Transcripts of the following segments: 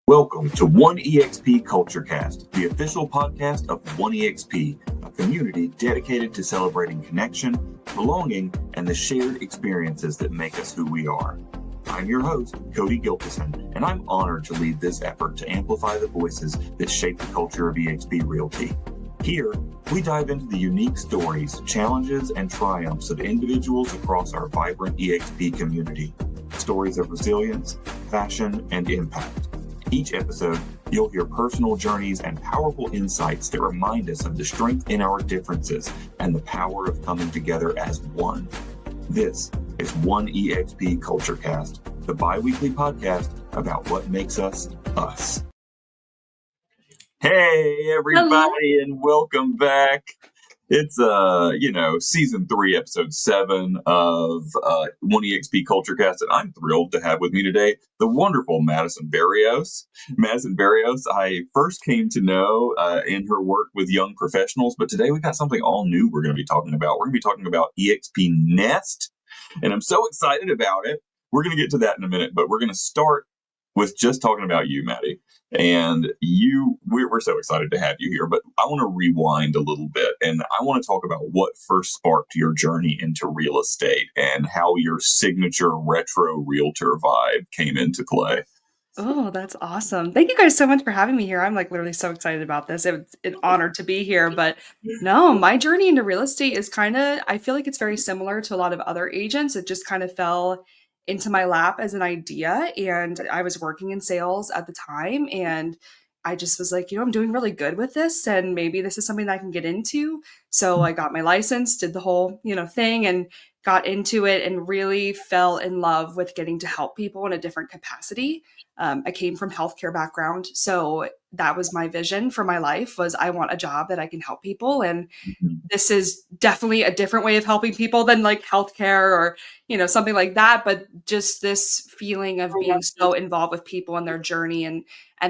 Welcome to 1EXP CultureCast, the official podcast of 1EXP, a community dedicated to celebrating connection, belonging, and the shared experiences that make us who we are. I'm your host, Cody Gilkison, and I'm honored to lead this effort to amplify the voices that shape the culture of EXP Realty. Here, we dive into the unique stories, challenges, and triumphs of individuals across our vibrant EXP community. Stories of resilience, passion, and impact. Each episode, you'll hear personal journeys and powerful insights that remind us of the strength in our differences and the power of coming together as one. This is 1EXP CultureCast, the bi-weekly podcast about what makes us us. Hey, everybody, and welcome back. It's, season 3, episode 7 of 1EXP CultureCast, and I'm thrilled to have with me today the wonderful Maddison Berrios. Maddison Berrios, I first came to know in her work with young professionals, but today we got something all new we're going to be talking about. We're going to be talking about EXP Nest, and I'm so excited about it. We're going to get to that in a minute, but we're going to start with just talking about you, Maddie. And we're so excited to have you here, but I want to rewind a little bit and I want to talk about what first sparked your journey into real estate and how your signature retro realtor vibe came into play. Oh, that's awesome. Thank you guys so much for having me here. I'm literally so excited about this. It's an honor to be here. But no, my journey into real estate is I feel like it's very similar to a lot of other agents. It just kind of fell into my lap as an idea. And I was working in sales at the time. And I just was like, I'm doing really good with this. And maybe this is something that I can get into. So I got my license, did the whole, thing and got into it and really fell in love with getting to help people in a different capacity. I came from healthcare background, so that was my vision for my life was I want a job that I can help people. And this is definitely a different way of helping people than like healthcare or, something like that. But just this feeling of being so involved with people and their journey and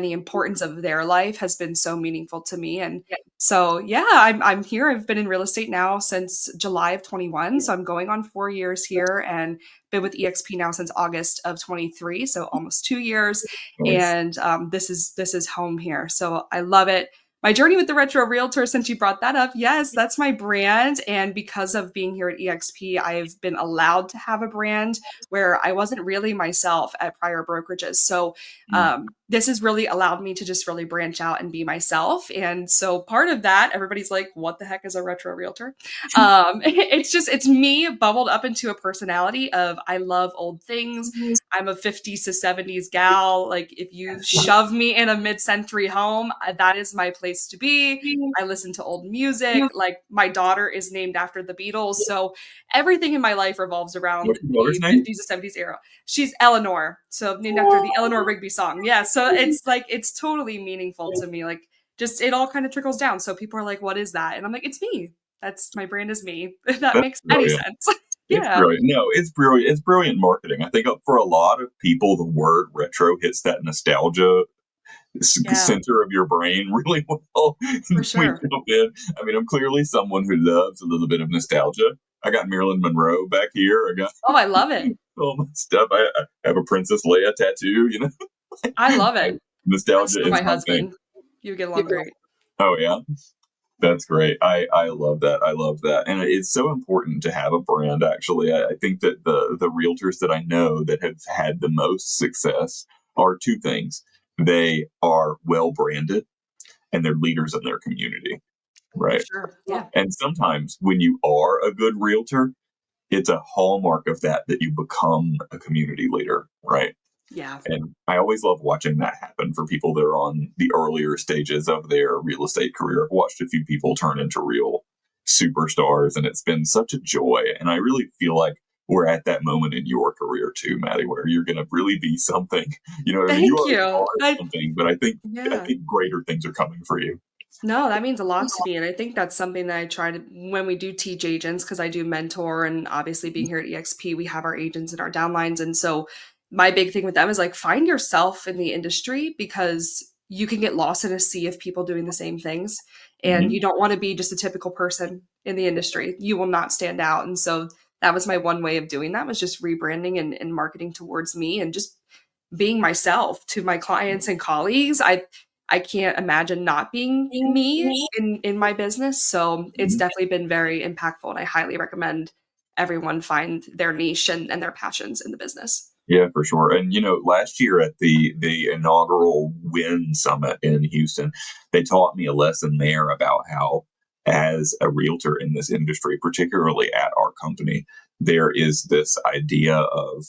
the importance of their life has been so meaningful to me. And so, yeah, I'm here. I've been in real estate now since July of 21. So I'm going on 4 years here and been with EXP now since August of 23. So almost 2 years. Nice. And this is home here. So I love it. My journey with the Retro Realtor, since you brought that up, yes, that's my brand. And because of being here at EXP, I've been allowed to have a brand where I wasn't really myself at prior brokerages. So this has really allowed me to just really branch out and be myself. And so part of that, everybody's like, what the heck is a Retro Realtor? It's me bubbled up into a personality of I love old things. I'm a 50s to 70s gal. Like if you shove me in a mid-century home, that is my place to be. I listen to old music. Like my daughter is named after the Beatles. So everything in my life revolves around What's your daughter's the name? 50s to 70s era. She's Eleanor. So named after the Eleanor Rigby song. Yeah. So it's totally meaningful to me. Like just it all kind of trickles down. So people are like, what is that? And I'm like, it's me. That's my brand is me. If that makes any sense. It's Yeah. brilliant. No, it's brilliant. It's brilliant marketing. I think for a lot of people, the word retro hits that nostalgia center of your brain really well. For sure. I mean, I'm clearly someone who loves a little bit of nostalgia. I got Marilyn Monroe back here. I got Oh, I love it. all my stuff. I have a Princess Leia tattoo. I love it. That's Nostalgia for is my my thing. husband. You get along great. Oh yeah. That's great. I love that. I love that. And it's so important to have a brand, actually. I think that the realtors that I know that have had the most success are two things. They are well branded and they're leaders in their community, For right? sure. Yeah. And sometimes when you are a good realtor, it's a hallmark of that you become a community leader, right? Yeah. And I always love watching that happen for people that are on the earlier stages of their real estate career. I've watched a few people turn into real superstars, and it's been such a joy. And I really feel like we're at that moment in your career too, Maddie, where you're going to really be something. You know what I mean? You Thank already you. are something, but I Yeah. think greater things are coming for you. No, that means a lot to me. And I think that's something that I try to, when we do teach agents, because I do mentor and obviously being here at EXP, we have our agents and our downlines. And so my big thing with them is like find yourself in the industry because you can get lost in a sea of people doing the same things. And Mm-hmm. you don't want to be just a typical person in the industry. You will not stand out. And so that was my one way of doing that was just rebranding and marketing towards me and just being myself to my clients and colleagues. I can't imagine not being me in my business. So it's definitely been very impactful, and I highly recommend everyone find their niche and their passions in the business. Yeah, for sure. And last year at the inaugural Win Summit in Houston, they taught me a lesson there about how, as a realtor in this industry, particularly at our company, there is this idea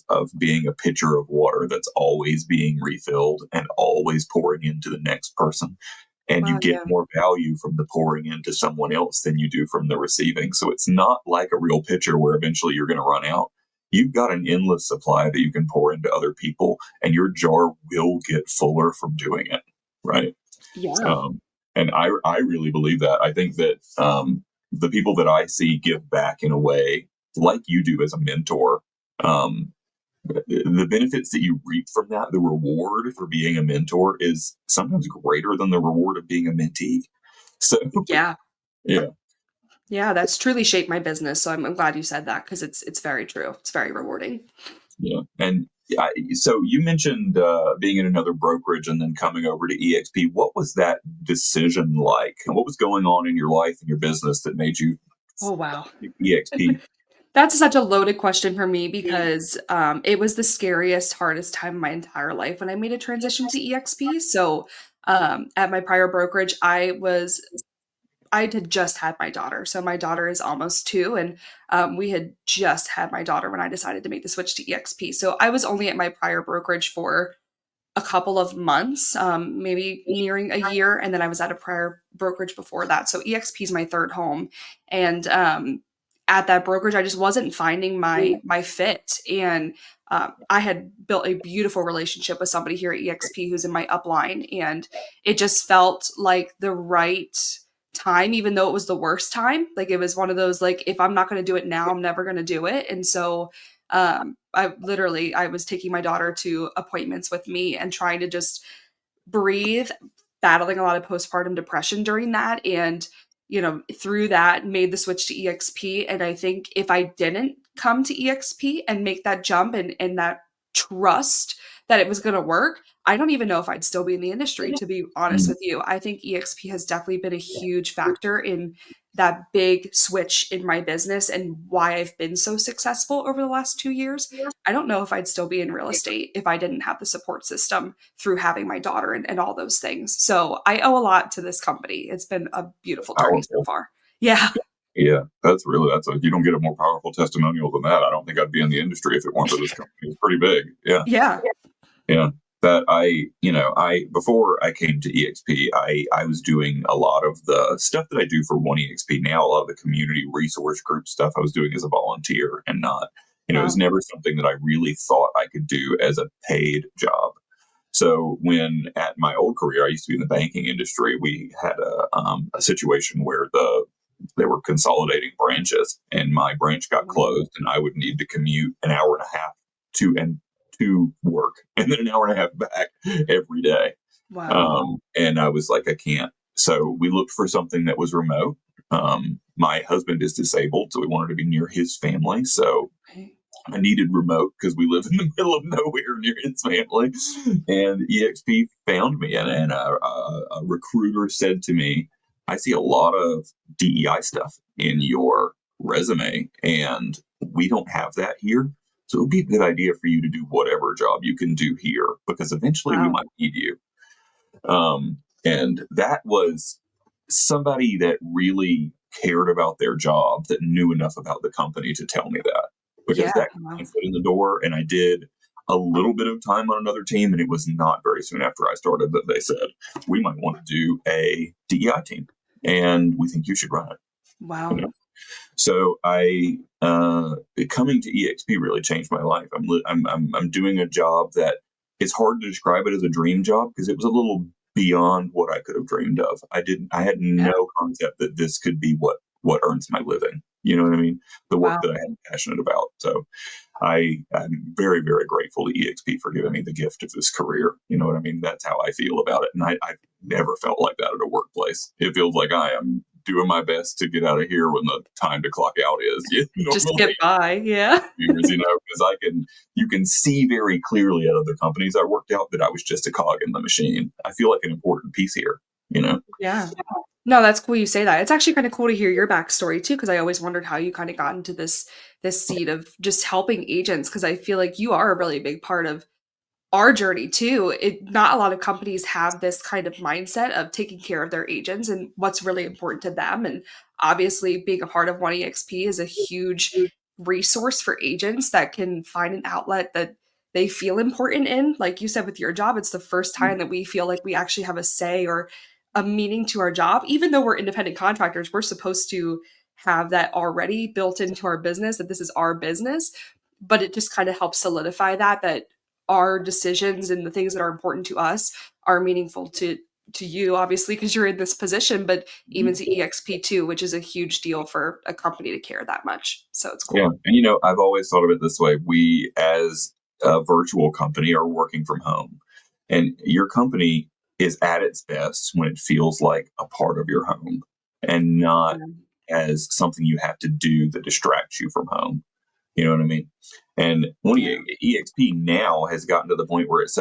of being a pitcher of water that's always being refilled and always pouring into the next person. And you Wow, get yeah. more value from the pouring into someone else than you do from the receiving. So it's not like a real pitcher where eventually you're going to run out. You've got an endless supply that you can pour into other people, and your jar will get fuller from doing it. Right. Yeah. Um, and I really believe that. I think that the people that I see give back in a way like you do as a mentor, um, the benefits that you reap from that, the reward for being a mentor is sometimes greater than the reward of being a mentee. So, Yeah. yeah, Yeah, that's truly shaped my business. So I'm glad you said that because it's very true. It's very rewarding. yeah. And so you mentioned being in another brokerage and then coming over to EXP. What was that decision like? And what was going on in your life and your business that made you Oh wow. pick EXP? That's such a loaded question for me because it was the scariest, hardest time of my entire life when I made a transition to EXP. So at my prior brokerage, I had just had my daughter. So my daughter is almost 2, and we had just had my daughter when I decided to make the switch to EXP. So I was only at my prior brokerage for a couple of months, maybe nearing a year, and then I was at a prior brokerage before that. So EXP is my third home, and at that brokerage, I just wasn't finding my fit. And I had built a beautiful relationship with somebody here at EXP who's in my upline, and it just felt like the right time, even though it was the worst time. Like it was one of those like, if I'm not going to do it now, I'm never going to do it. And so I was taking my daughter to appointments with me and trying to just breathe, battling a lot of postpartum depression during that. And, through that, made the switch to EXP. And I think if I didn't come to EXP and make that jump and that trust that it was going to work, I don't even know if I'd still be in the industry, to be honest Mm. with you. I think EXP has definitely been a huge factor in that big switch in my business and why I've been so successful over the last 2 years. I don't know if I'd still be in real estate if I didn't have the support system through having my daughter and all those things. So I owe a lot to this company. It's been a beautiful journey so Powerful. far. Yeah. Yeah, that's you don't get a more powerful testimonial than that. I don't think I'd be in the industry if it weren't for this company. It's pretty big. Yeah. Yeah. Yeah. That I before I came to EXP, I was doing a lot of the stuff that I do for one EXP now, a lot of the community resource group stuff I was doing as a volunteer and not, it was Wow. never something that I really thought I could do as a paid job. So when at my old career, I used to be in the banking industry, we had a situation where they were consolidating branches and my branch got closed and I would need to commute an hour and a half to work and then an hour and a half back every day. Wow. And I was like, I can't. So we looked for something that was remote. My husband is disabled, so we wanted to be near his family. So Okay. I needed remote because we live in the middle of nowhere near his family. And EXP found me, and a recruiter said to me, I see a lot of DEI stuff in your resume, and we don't have that here. So it would be a good idea for you to do whatever job you can do here because eventually we Wow. might need you. And that was somebody that really cared about their job, that knew enough about the company to tell me that, because Yeah. that got Wow. my foot in the door. And I did a little bit of time on another team, and it was not very soon after I started that they said, we might want to do a DEI team, and we think you should run it. You Wow. know? So I coming to EXP really changed my life. I'm doing a job that it's hard to describe it as a dream job because it was a little beyond what I could have dreamed of. I had Yeah. no concept that this could be what earns my living. You know what I mean? The work Wow. that I am passionate about. So I'm very, very grateful to EXP for giving me the gift of this career. You know what I mean? That's how I feel about it. And I've never felt like that at a workplace. It feels like I am doing my best to get out of here when the time to clock out is. Just Normally, get by. Yeah. because you can see very clearly at other companies I worked out that I was just a cog in the machine. I feel like an important piece here. You know. Yeah. No, that's cool you say that. It's actually kinda cool to hear your backstory too, because I always wondered how you kinda got into this seat of just helping agents, because I feel like you are a really big part of our journey too. Not a lot of companies have this kind of mindset of taking care of their agents and what's really important to them. And obviously, being a part of One EXP is a huge resource for agents that can find an outlet that they feel important in. Like you said with your job, it's the first time that we feel like we actually have a say or a meaning to our job. Even though we're independent contractors, we're supposed to have that already built into our business, that this is our business. But it just kind of helps solidify that our decisions and the things that are important to us are meaningful to you, obviously, because you're in this position, but even to EXP too, which is a huge deal for a company to care that much. So it's Yeah, cool. and I've always thought of it this way: we, as a virtual company, are working from home, and your company is at its best when it feels like a part of your home and not Yeah. as something you have to do that distracts you from home. You know what I mean? And when Yeah. EXP now has gotten to the point where it's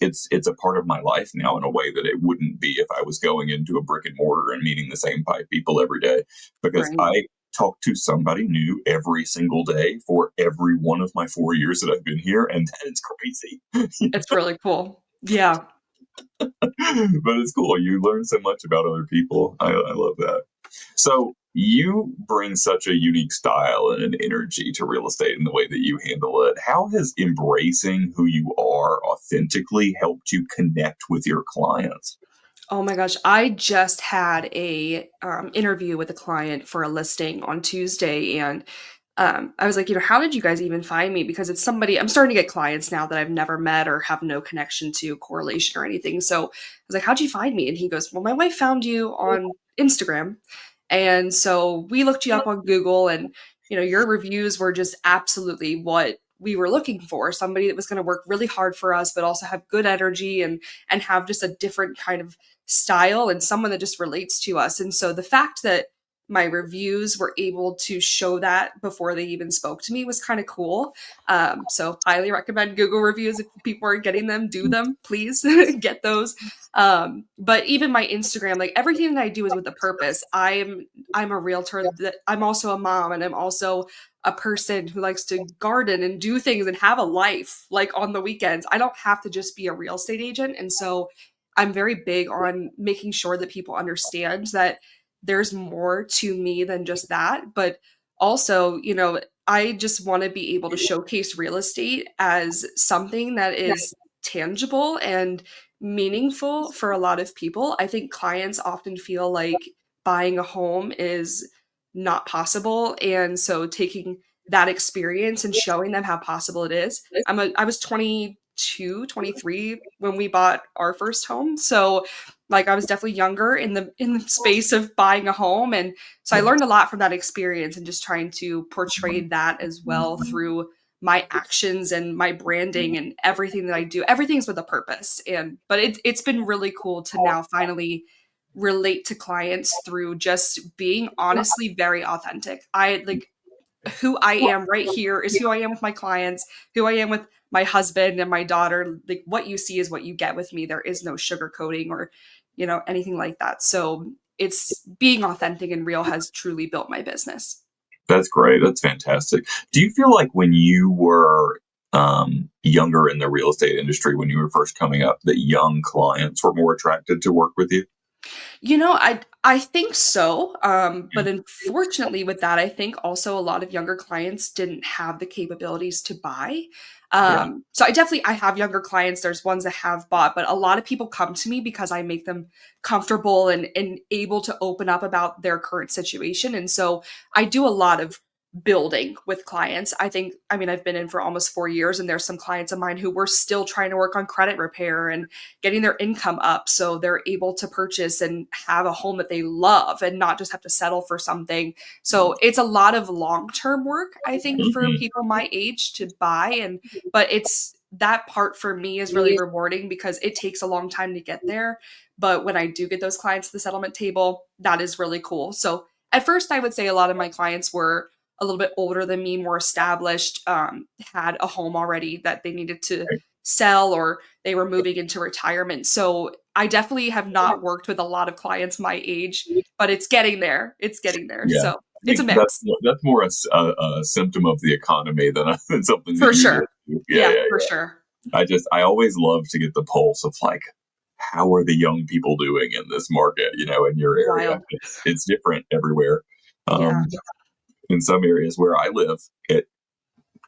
it's a part of my life now in a way that it wouldn't be if I was going into a brick and mortar and meeting the same five people every day, because Right. I talk to somebody new every single day for every one of my 4 years that I've been here, and that is crazy. It's really cool. Yeah. But it's cool. You learn so much about other people. I love that. So you bring such a unique style and an energy to real estate in the way that you handle it. How has embracing who you are authentically helped you connect with your clients? Oh my gosh, I just had a interview with a client for a listing on Tuesday, and I was like, how did you guys even find me? Because it's somebody I'm starting to get clients now that I've never met or have no connection to, correlation or anything. So I was like, how'd you find me? And he goes, well, my wife found you on Instagram, and so we looked you up on Google, and your reviews were just absolutely what we were looking for. Somebody that was going to work really hard for us, but also have good energy and have just a different kind of style and someone that just relates to us. And so the fact that my reviews were able to show that before they even spoke to me was kind of cool. So highly recommend Google reviews. If people are getting them, do them, please. Get those. But even my Instagram, like everything that I do is with a purpose. I'm a realtor, that I'm also a mom, and I'm also a person who likes to garden and do things and have a life like on the weekends. I don't have to just be a real estate agent. And so I'm very big on making sure that people understand that there's more to me than just that. But also, I just want to be able to showcase real estate as something that is tangible and meaningful for a lot of people. I think clients often feel like buying a home is not possible. And so taking that experience and showing them how possible it is. I was 22, 23 when we bought our first home. So like I was definitely younger in the space of buying a home. And so I learned a lot from that experience and just trying to portray that as well through my actions and my branding and everything that I do. Everything's with a purpose. But it's been really cool to now finally relate to clients through just being honestly very authentic. I like who I am right here is who I am with my clients, who I am with my husband and my daughter. Like what you see is what you get with me. There is no sugarcoating or, anything like that. So it's being authentic and real has truly built my business. That's great. That's fantastic. Do you feel like when you were younger in the real estate industry, when you were first coming up, that young clients were more attracted to work with you? I think so. But unfortunately, with that, I think also a lot of younger clients didn't have the capabilities to buy. Yeah. So I have younger clients. There's ones that have bought, but a lot of people come to me because I make them comfortable and able to open up about their current situation. And so I do a lot of building with clients. I've been in for almost 4 years, and there's some clients of mine who we're still trying to work on credit repair and getting their income up so they're able to purchase and have a home that they love and not just have to settle for something. So it's a lot of long-term work, I think, for Mhm. people my age to buy. But that part for me is really rewarding because it takes a long time to get there. But when I do get those clients to the settlement table, that is really cool. So at first, I would say a lot of my clients were a little bit older than me, more established, had a home already that they needed to sell, or they were moving into retirement. So I definitely have not worked with a lot of clients my age, but it's getting there. It's getting there. Yeah. So I it's a think that's mix. that's more a symptom of the economy than than something that For you did. sure. Yeah, Yeah, yeah, for yeah. sure. I always love to get the pulse of like how are the young people doing in this market, in your area. Wild. It's different everywhere. Yeah. Um, in some areas where I live,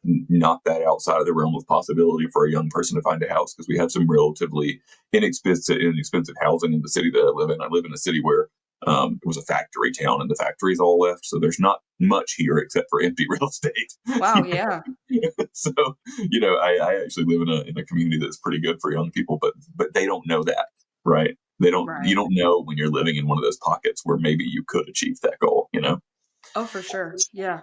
not that outside of the realm of possibility for a young person to find a house because we have some relatively inexpensive housing in the city that I live in. I live in a city where it was a factory town and the factories all left, so there's not much here except for empty real estate. Wow, yeah. So I actually live in a community that's pretty good for young people, but they don't know that, right? You Right. don't know when you're living in one of those pockets where maybe you could achieve that goal. Oh, for sure. Yeah.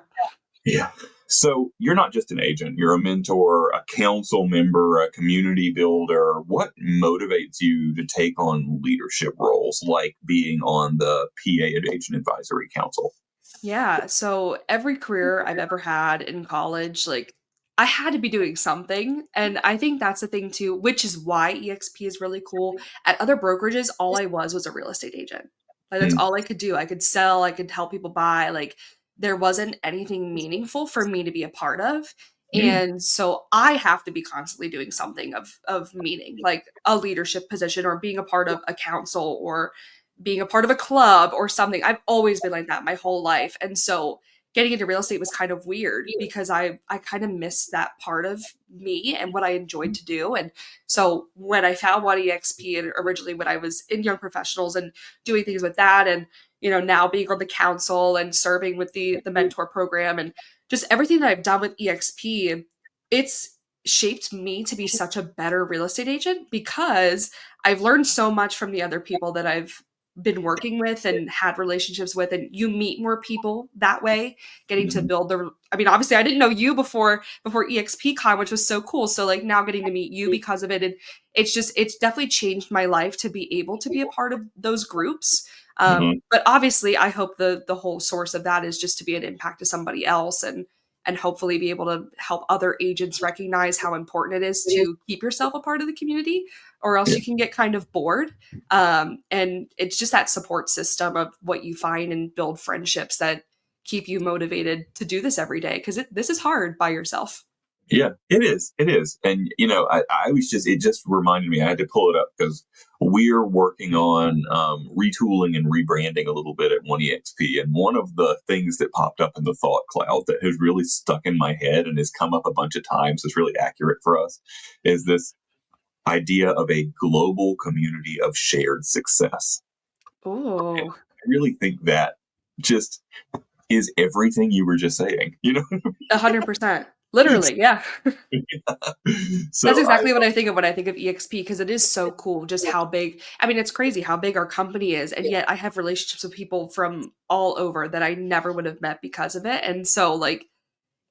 Yeah. So you're not just an agent, you're a mentor, a council member, a community builder. What motivates you to take on leadership roles like being on the PA and Agent Advisory Council? Yeah, so every career I've ever had in college, like, I had to be doing something, and I think that's the thing too, which is why EXP is really cool. At other brokerages, all I was a real estate agent. Like, that's Mm, all I could do. I could sell, I could help people buy, like, there wasn't anything meaningful for me to be a part of, mm, and so I have to be constantly doing something of meaning, like a leadership position or being a part of a council or being a part of a club or something. I've always been like that my whole life. And so getting into real estate was kind of weird because I kind of missed that part of me and what I enjoyed to do. And so when I found One EXP and originally when I was in Young Professionals and doing things with that and now being on the council and serving with the mentor program and just everything that I've done with EXP, it's shaped me to be such a better real estate agent because I've learned so much from the other people that I've been working with and had relationships with, and you meet more people that way, getting to mm, build the I mean, obviously I didn't know you before EXPCon, which was so cool. So like now getting to meet you because of it, and it's definitely changed my life to be able to be a part of those groups. mhm. But obviously I hope the whole source of that is just to be an impact to somebody else and hopefully be able to help other agents recognize how important it is to keep yourself a part of the community, or else Yeah. you can get kind of bored. And it's just that support system of what you find and build friendships that keep you motivated to do this every day because this is hard by yourself. Yeah, it is. It is. And, it just reminded me, I had to pull it up because we're working on retooling and rebranding a little bit at 1EXP. And one of the things that popped up in the thought cloud that has really stuck in my head and has come up a bunch of times, is really accurate for us, is this idea of a global community of shared success. And Oh, I really think that just is everything you were just saying, 100%. Literally, yeah. That's So I, exactly what I think of when I think of EXP because it is so cool just how big. I mean, it's crazy how big our company is, and yet I have relationships with people from all over that I never would have met because of it. And so, like,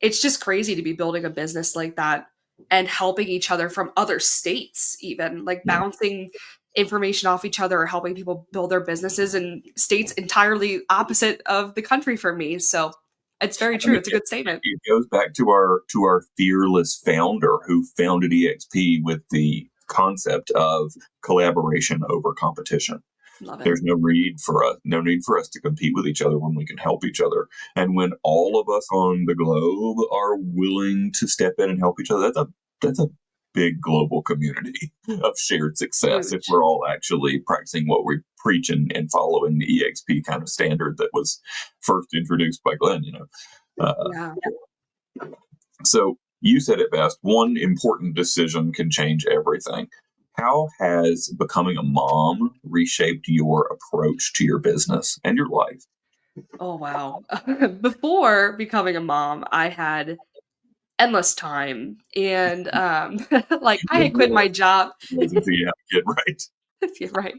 it's just crazy to be building a business like that and helping each other from other states, even like yeah. bouncing information off each other or helping people build their businesses in states entirely opposite of the country from me. So it's very I true. mean, It's a good statement. it goes back to our fearless founder who founded EXP with the concept of collaboration over competition. Love it. There's no need for us to compete with each other when we can help each other. And when all of us on the globe are willing to step in and help each other, that's a big global community of shared success if Huge. we're all actually practicing what we preach and following the EXP kind of standard that was first introduced by Glenn. Uh, Yeah. so you said it best. One important decision can change everything. How has becoming a mom reshaped your approach to your business and your life? Oh, wow. Before becoming a mom, I had endless time and like I You had quit my realize job. until you have a kid, right? You're right.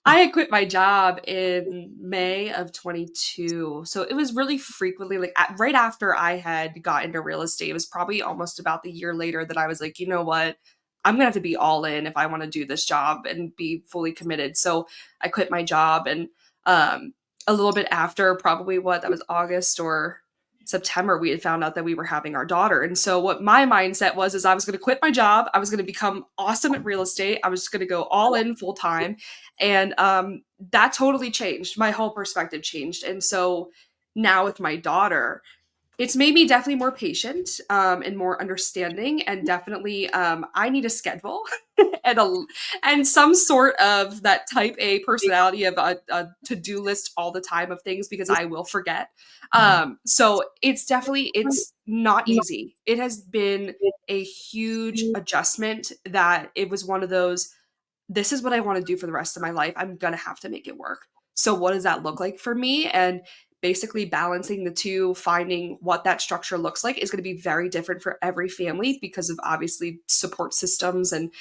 I had quit my job in May of 22. So it was really frequently like right after I had got into real estate. It was probably almost about the year later that I was like, you know what? I'm gonna have to be all in if I want to do this job and be fully committed. So I quit my job and um a little bit after, probably what that was August or September, we had found out that we were having our daughter. And so what my mindset was is I was going to quit my job. I was going to become awesome at real estate. I was just going to go all in full time. And that totally changed. My whole perspective changed. And so now with my daughter, it's made me definitely more patient and more understanding, and definitely I need a schedule and and some sort of that type A personality of a to-do list all the time of things because I will forget. So it's definitely it's not easy. It has been a huge adjustment that it was one of those, this is what I want to do for the rest of my life. I'm going to have to make it work. So, what does that look like for me? And basically balancing the two, finding what that structure looks like is going to be very different for every family because of obviously support systems and,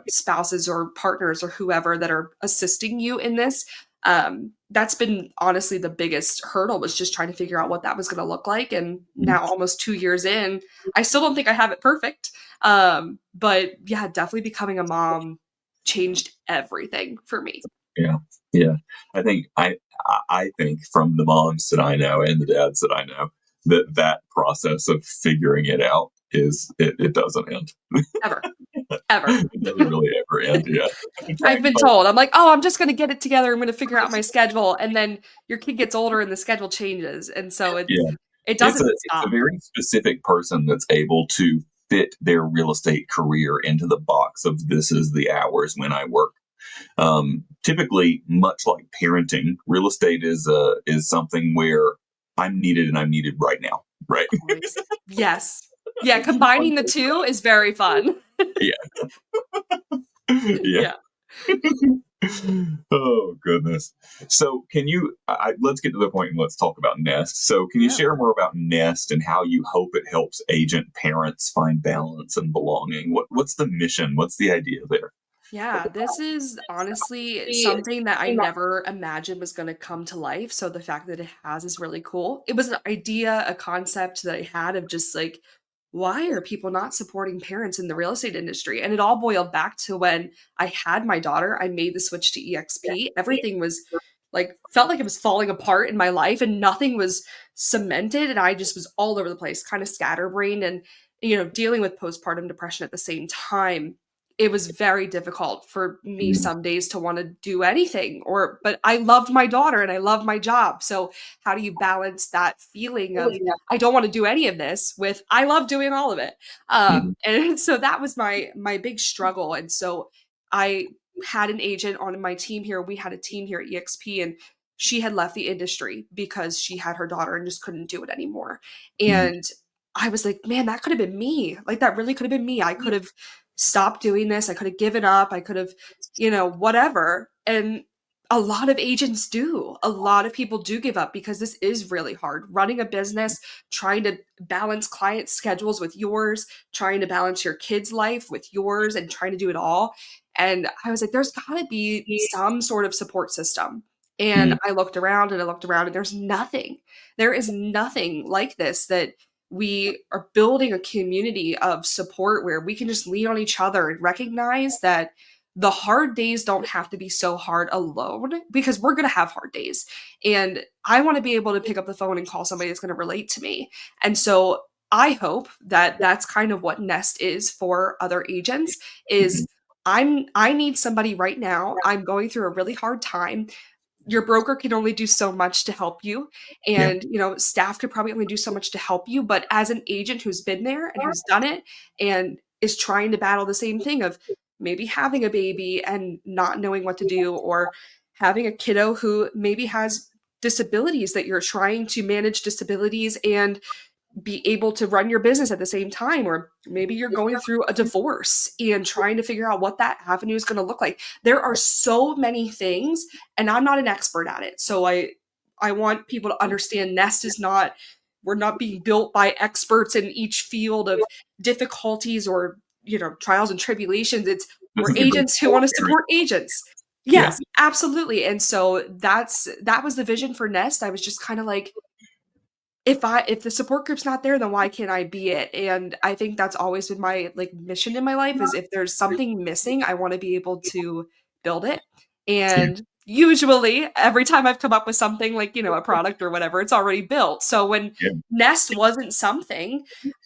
spouses or partners or whoever that are assisting you in this. That's been honestly the biggest hurdle, was just trying to figure out what that was going to look like. And now, almost 2 years in, I still don't think I have it perfect. But yeah, definitely becoming a mom changed everything for me. Yeah, yeah. I think I think from the moms that I know and the dads that I know, that process of figuring it out it doesn't end. Ever, ever. It doesn't really ever end. Yeah, it's I've like, been told, I'm like, "Oh, I'm just gonna get it together. I'm gonna figure out my schedule." And then your kid gets older and the schedule changes. And so yeah, it it's doesn't a stop. very specific person that's able to fit their real estate career into the box of this is the hours when I work. Typically, much like parenting, real estate is something where I'm needed and I'm needed right now. Right. Always. Yes. Yeah, combining the 2 is very fun. Yeah. Yeah. Yeah. Oh goodness. So can you? Let's get to the point and let's talk about Nest. So can you Yeah. share more about Nest and how you hope it helps agent parents find balance and belonging? What's the mission? What's the idea there? Yeah, this is honestly something that I never imagined was going to come to life. So the fact that it has is really cool. It was an idea, a concept that I had of just like, why are people not supporting parents in the real estate industry? And it all boiled back to when I had my daughter, I made the switch to EXP. Everything was like, felt like it was falling apart in my life and nothing was cemented. And I just was all over the place, kind of scatterbrained and, dealing with postpartum depression at the same time. It was very difficult for me Mm, some days to wanna do anything, but I loved my daughter and I love my job, so how do you balance that feeling of, "I don't wanna do any of this," with, "I love doing all of it?" mhm, And so that was my big struggle, and so I had an agent on my team here. We had a team here at EXP, and she had left the industry because she had her daughter and just couldn't do it anymore, mhm, and I was like, "Man, that could have been me." Like, that really could have been me. I could have stopped doing this. I could have given up. I could have, whatever. And a lot of agents do. A lot of people do give up because this is really hard. Running a business, trying to balance client schedules with yours, trying to balance your kids' life with yours, and trying to do it all. And I was like, there's got to be some sort of support system. And mhm, I looked around and I looked around, and there's nothing. There is nothing like this, that we are building a community of support where we can just lean on each other and recognize that the hard days don't have to be so hard alone, because we're going to have hard days. And I want to be able to pick up the phone and call somebody that's going to relate to me. And so I hope that that's kind of what Nest is for other agents, mhm. is I need somebody right now. I'm going through a really hard time. Your broker can only do so much to help you, Yeah. and staff could probably only do so much to help you, but as an agent who's been there and who's done it and is trying to battle the same thing of maybe having a baby and not knowing what to do, or having a kiddo who maybe has disabilities, that you're trying to manage disabilities and be able to run your business at the same time, or maybe you're going through a divorce and trying to figure out what that avenue is going to look like. There are so many things, and I'm not an expert at it, so I want people to understand Nest is not, we're not being built by experts in each field of difficulties or trials and tribulations. It's This We're is a great agents who for wanna parents. support agents. Yeah. Yes, absolutely, and so that was the vision for Nest. I was just kinda like, if the support group's not there, then why can't I be it? And I think that's always been my, like, mission in my life is if there's something missing, I wanna be able to build it, Yeah. and usually, every time I've come up with something like, a product or whatever, it's already built. So when Yeah. Nest wasn't something,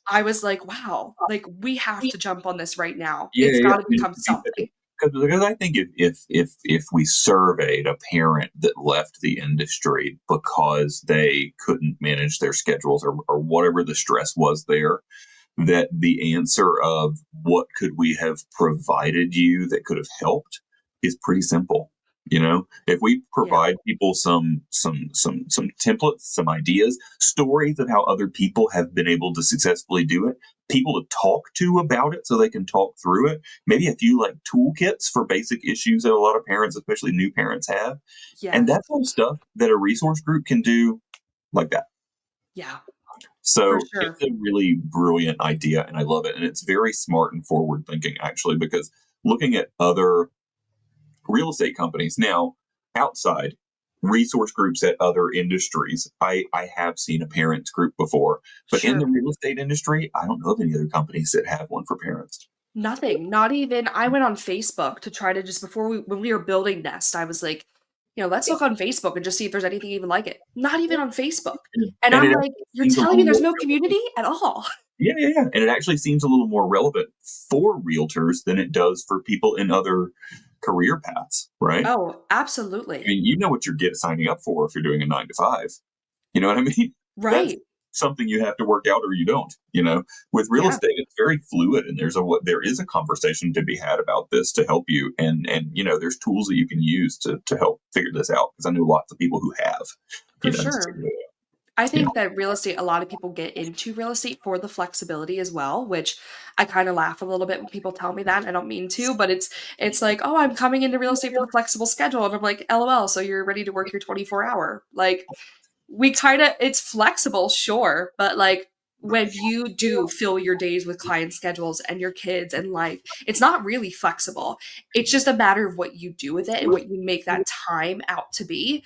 I was like, "Wow, like, we have to jump on this right now. Yeah, It's yeah. gotta become something." Because I think if we surveyed a parent that left the industry because they couldn't manage their schedules or whatever the stress was there, that the answer of what could we have provided you that could have helped is pretty simple. If we Yeah. provide people some templates, some ideas, stories of how other people have been able to successfully do it, people to talk to about it so they can talk through it, maybe a few like toolkits for basic issues that a lot of parents, especially new parents, have. And Yes. that's all stuff that a resource group can do like that. Yeah, for So sure. it's a really brilliant idea, and I love it. And it's very smart and forward thinking, actually, because looking at other real estate companies now outside resource groups at other industries, I have seen a parents group before, but in the Sure. real estate industry, I don't know of any other companies that have one for parents. Nothing, not even I went on Facebook to try to just before we when we were building Nest, I was like, "Let's look on Facebook and just see if there's anything even like it." Not even on Facebook. And And I'm it like, actually "You're seems a telling me little there's more no relevant. community at all?" Yeah, yeah, yeah. And it actually seems a little more relevant for realtors than it does for people in other career paths, right? Oh, I absolutely. mean, you know what you're signing up for if you're doing a 9 to 5. You know what I mean? That's Right. something you have to work out or you don't. With real Yeah, estate, it's very fluid, and there is a conversation to be had about this to help you. And there's tools that you can use to help figure this out. Because I know lots of people who have, for figured sure. it I out. think that real estate a lot of people get into real estate for the flexibility as well, which I kinda laugh a little bit when people tell me that, and I don't mean to, but it's like, "Oh, I'm coming into real estate for the flexible schedule," and I'm like, "LOL, so you're ready to work your 24-hour." Like, we kinda it's flexible, sure, but, like, when you do fill your days with client schedules and your kids and life, it's not really flexible. It's just a matter of what you do with it and what you make that time out to be.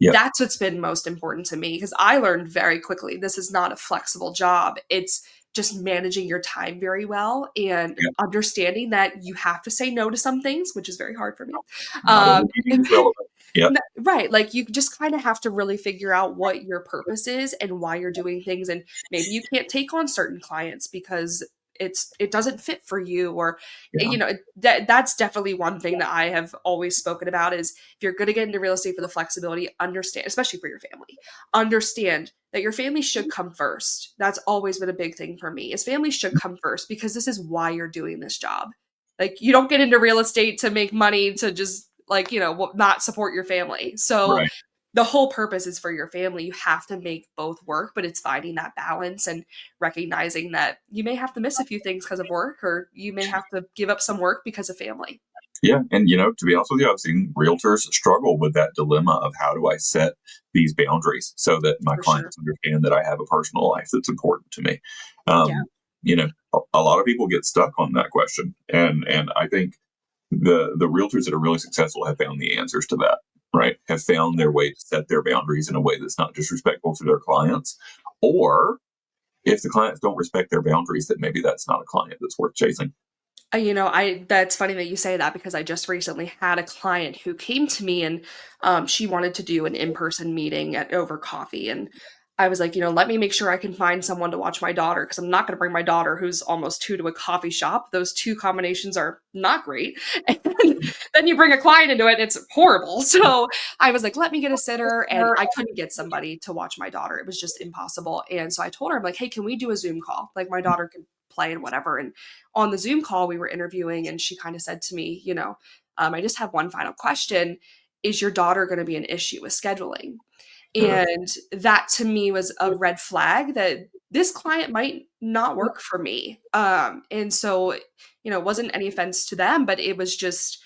Yeah, That's what's been most important to me because I learned very quickly this is not a flexible job. It's just managing your time very well and yeah. understanding that you have to say no to some things, which is very hard for me. Not every meeting is relevant. Yep. Right, like, you just kinda have to really figure out what your purpose is and why you're doing things, and maybe you can't take on certain clients because it doesn't fit for you or, Yeah. that's definitely one thing that I have always spoken about is if you're gonna get into real estate for the flexibility, understand especially for your family, understand that your family should come first. That's always been a big thing for me, is family should come first because this is why you're doing this job. Like, you don't get into real estate to make money to just, like, not support your family. So, Right. the whole purpose is for your family. You have to make both work, but it's finding that balance and recognizing that you may have to miss a few things because of work, or you may have to give up some work because of family. Yeah, and to be honest with you, I've seen realtors struggle with that dilemma of how do I set these boundaries so that my For sure. clients understand that I have a personal life that's important to me. Yeah, A lot of people get stuck on that question, and I think the realtors that are really successful have found the answers to that. Right, have found their way to set their boundaries in a way that's not disrespectful to their clients, or if the clients don't respect their boundaries, that maybe that's not a client that's worth chasing. I that's funny that you say that because I just recently had a client who came to me and she wanted to do an in-person meeting at over coffee. And I was like, let me make sure I can find someone to watch my daughter because I'm not going to bring my daughter who's almost 2 to a coffee shop. Those two combinations are not great. And then you bring a client into it, and it's horrible. So I was like, let me get a sitter. And I couldn't get somebody to watch my daughter. It was just impossible. And so I told her, I'm like, hey, can we do a Zoom call? Like my daughter can play and whatever. And on the Zoom call we were interviewing, and she kind of said to me, I just have one final question. Is your daughter going to be an issue with scheduling? Uh, And that to me was a red flag that this client might not work for me. And so, it wasn't any offense to them, but it was just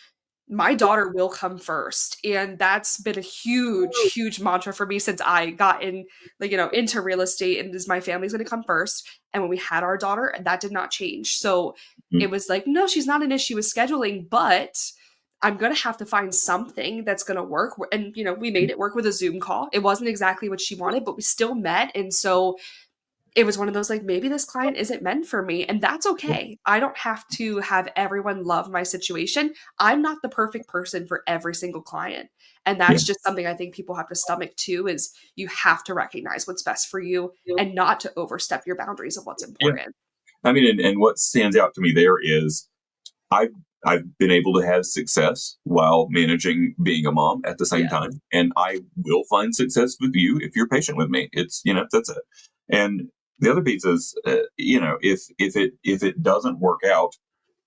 my daughter will come first. And that's been a huge, huge mantra for me since I got in, like, into real estate, and is my family's going to come first. And when we had our daughter, that did not change. So Mhm. it was like, no, she's not an issue with scheduling, but I'm going to have to find something that's going to work. And, we made it work with a Zoom call. It wasn't exactly what she wanted, but we still met. And so it was one of those, like, maybe this client isn't meant for me, and that's okay. I don't have to have everyone love my situation. I'm not the perfect person for every single client. And Yeah. that's just something I think people have to stomach too, is you have to recognize what's best for you and not to overstep your boundaries of what's Yeah. important. I mean, and what stands out to me there is I've I've been able to have success while managing being a mom at the same Yeah. time, and I will find success with you if you're patient with me. It's that's it. And the other piece is, if it doesn't work out,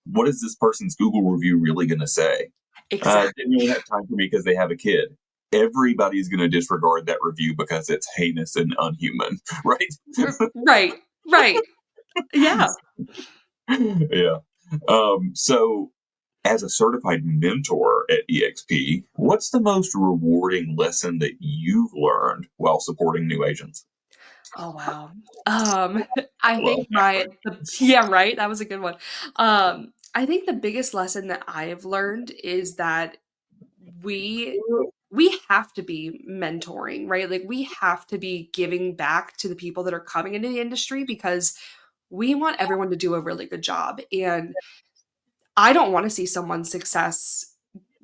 what is this person's Google review really going to say? They Exactly. don't have time for me because they have a kid. Everybody's going to disregard that review because it's heinous and unhuman, right? Right. Right. Yeah. Yeah. So, as a certified mentor at EXP, what's the most rewarding lesson that you've learned while supporting new agents? Oh, wow. Um, I Love think that my question. yeah, right? That was a good one. I think the biggest lesson that I have learned is that we we have to be mentoring, right? Like, we have to be giving back to the people that are coming into the industry, because we want everyone to do a really good job. And I don't want to see someone's success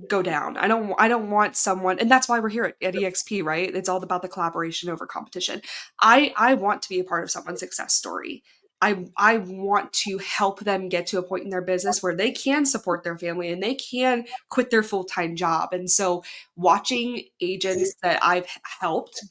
go down. I don't want someone, and that's why we're here at EXP, right? It's all about the collaboration over competition. I want to be a part of someone's success story. I want to help them get to a point in their business where they can support their family and they can quit their full-time job. And so watching agents that I've helped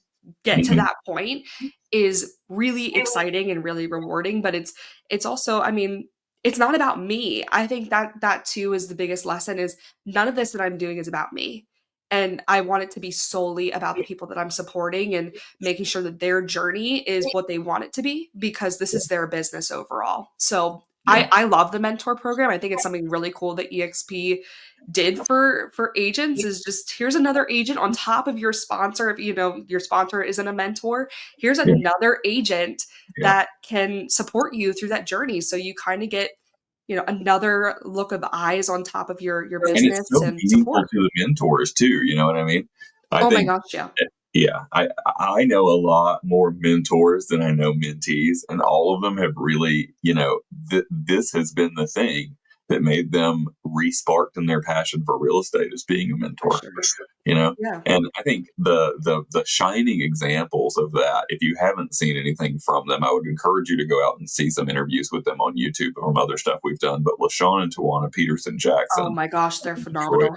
get to Mhm. that point is really exciting and really rewarding, but it's also, I mean, it's not about me. I think that too is the biggest lesson, is none of this that I'm doing is about me. And I want it to be solely about the people that I'm supporting and making sure that their journey is what they want it to be, because this is their business overall. So Yeah. I love the mentor program. I think it's something really cool that EXP did for agents, is just, here's another agent on top of your sponsor. If your sponsor isn't a mentor, here's Yeah. another agent Yeah. that can support you through that journey. So you kind of get, another look of eyes on top of your And it's business so and meaningful support. to the mentors too. You know what I mean? I Oh my think, gosh, yeah. yeah, I know a lot more mentors than I know mentees, and all of them have really, this has been the thing that made them re-sparked in their passion for real estate, is being a For mentor. sure. You know, Yeah. and I think the shining examples of that, if you haven't seen anything from them, I would encourage you to go out and see some interviews with them on YouTube from other stuff we've done. But LaShawn and Tawana Peterson Oh Jackson my gosh, they're in Detroit, phenomenal.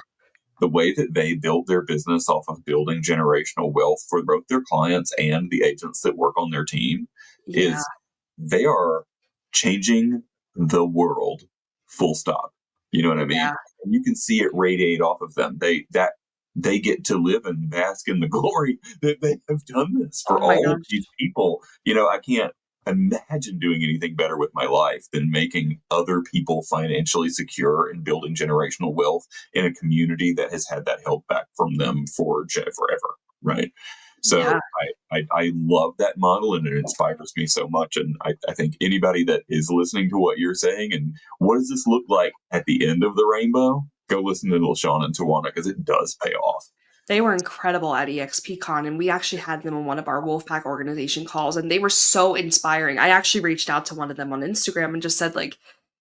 the way that they built their business off of building generational wealth for both their clients and the agents that work on their team Yeah. is, they are changing the world, full stop. You know what I mean? Yeah. And you can see it radiate off of them. They get to live and bask in the glory that they have done this for Oh my all of gosh. these people. I can't imagine doing anything better with my life than making other people financially secure and building generational wealth in a community that has had that held back from them for forever, right? Yeah. So I love that model, and it inspires me so much. And I think anybody that is listening to what you're saying and what does this look like at the end of the rainbow, go listen to LaShawn and Tawana, because it does pay off. They were incredible at EXPCon, and we actually had them on one of our Wolfpack organization calls, and they were so inspiring. I actually reached out to one of them on Instagram and just said, like,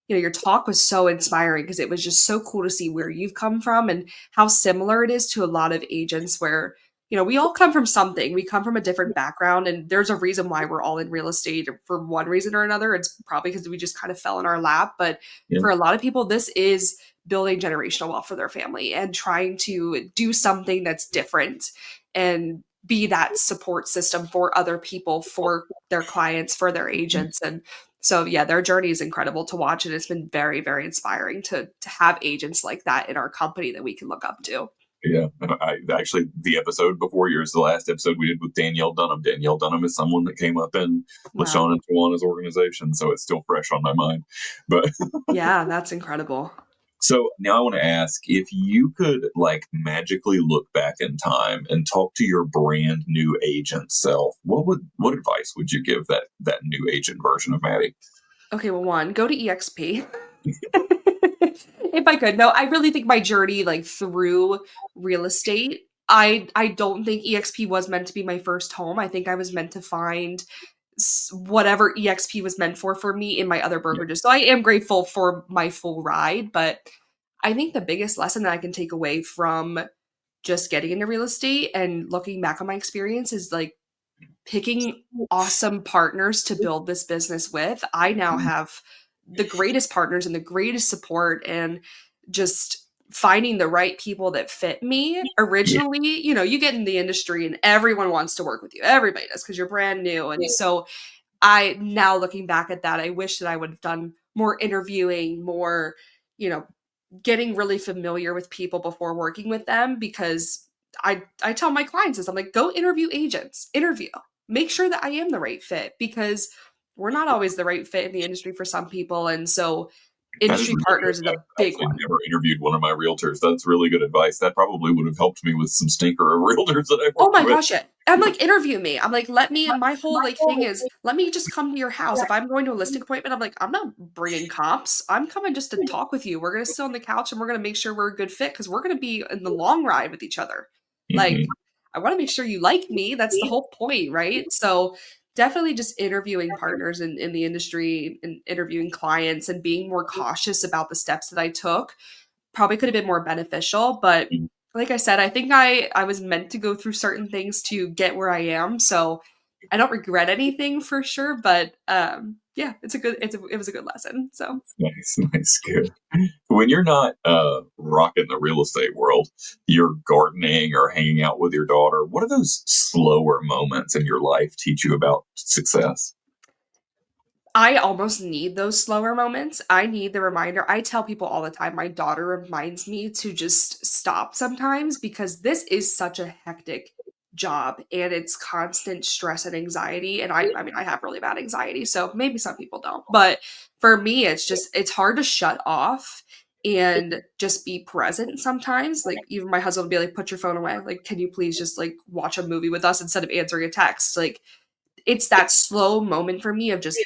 your talk was so inspiring, because it was just so cool to see where you've come from and how similar it is to a lot of agents where, we all come from something. We come from a different background, and there's a reason why we're all in real estate for one reason or another. It's probably because we just kind of fell in our lap. But Yeah. for a lot of people, this is building generational wealth for their family and trying to do something that's different and be that support system for other people, for their clients, for their agents. And so, yeah, their journey is incredible to watch, and it's been very, very inspiring to have agents like that in our company that we can look up to. Yeah, I actually, the episode before yours, the last episode we did with Danielle Dunham. Danielle Dunham is someone that came up in Wow. LaShawn and Tawana's organization, so it's still fresh on my mind. But Yeah, that's incredible. So now I want to ask if you could like magically look back in time and talk to your brand new agent self, what advice would you give that new agent version of Maddie? Okay, well, one, go to EXP. If I could. No, I really think my journey, like, through real estate, I don't think EXP was meant to be my first home. I think I was meant to find whatever EXP was meant for me in my other Yeah. brokerages. So I am grateful for my full ride, but I think the biggest lesson that I can take away from just getting into real estate and looking back on my experience is like picking awesome partners to build this business with. I now have the greatest partners and the greatest support, and just finding the right people that fit me. Yeah. Originally, you get in the industry and everyone wants to work with you. Everybody does because you're brand new. And so I now looking back at that, I wish that I would have done more interviewing, more, you know, getting really familiar with people before working with them, because I tell my clients this. I'm like, go interview agents, interview. Make sure that I am the right fit, because we're not always the right fit in the industry for some people. And so That is industry really good. partners is a I've big actually one. never interviewed one of my realtors. That's really good advice. That probably would have helped me with some stinker of realtors that I Oh worked my with. gosh, yeah. I'm like, interview me. I'm like, my whole like thing is, let me just come to your house. If I'm going to a listing appointment, I'm like, I'm not bringing comps. I'm coming just to talk with you. We're going to sit on the couch and we're going to make sure we're a good fit, because we're going to be in the long ride with each other. Like, Hmm. I want to make sure you like me. That's the whole point, right? So definitely just interviewing partners in the industry and interviewing clients and being more cautious about the steps that I took probably could have been more beneficial. But like I said, I think I was meant to go through certain things to get where I am. So I don't regret anything for sure, but yeah, it was a good lesson. So Nice, nice, good. When you're not rocking the real estate world, you're gardening or hanging out with your daughter. What are those slower moments in your life teach you about success? I almost need those slower moments. I need the reminder. I tell people all the time, my daughter reminds me to just stop sometimes, because this is such a hectic job and it's constant stress and anxiety. And I mean, I have really bad anxiety, so maybe some people don't. But for me, it's hard to shut off and just be present sometimes. Like, even my husband will be like, put your phone away. Like, can you please just like watch a movie with us instead of answering a text? Like, it's that slow moment for me of just